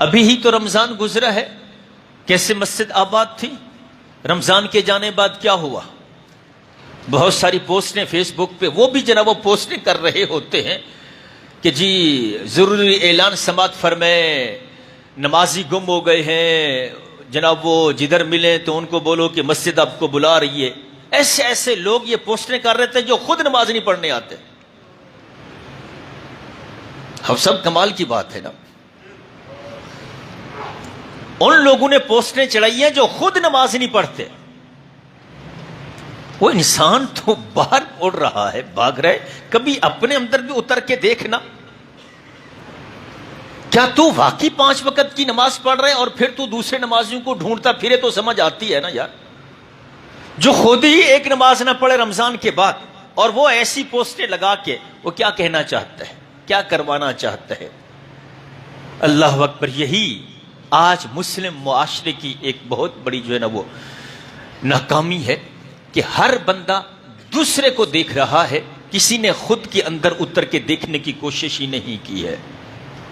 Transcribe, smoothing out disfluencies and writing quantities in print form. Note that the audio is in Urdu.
ابھی ہی تو رمضان گزرا ہے، کیسے مسجد آباد تھی، رمضان کے جانے بعد کیا ہوا؟ بہت ساری پوسٹیں فیس بک پہ، وہ بھی جناب وہ پوسٹیں کر رہے ہوتے ہیں کہ جی ضروری اعلان سماعت فرمائے، نمازی گم ہو گئے ہیں جناب، وہ جدھر ملیں تو ان کو بولو کہ مسجد آپ کو بلا رہی ہے۔ ایسے ایسے لوگ یہ پوسٹیں کر رہے تھے جو خود نماز نہیں پڑھنے آتے۔ ہم سب کمال کی بات ہے نا، ان لوگوں نے پوسٹیں چڑھائی ہیں جو خود نماز نہیں پڑھتے۔ وہ انسان تو باہر اڑ رہا ہے، بھاگ رہے، کبھی اپنے اندر بھی اتر کے دیکھنا، کیا تو واقعی 5 وقت کی نماز پڑھ رہے اور پھر تو دوسرے نمازیوں کو ڈھونڈتا پھرے؟ تو سمجھ آتی ہے نا یار، جو خود ہی ایک نماز نہ پڑھے رمضان کے بعد، اور وہ ایسی پوسٹیں لگا کے وہ کیا کہنا چاہتا ہے، کیا کروانا چاہتا ہے؟ اللہ اکبر۔ یہی آج مسلم معاشرے کی ایک بہت بڑی جو ہے نا وہ ناکامی ہے کہ ہر بندہ دوسرے کو دیکھ رہا ہے، کسی نے خود کے اندر اتر کے دیکھنے کی کوشش ہی نہیں کی ہے۔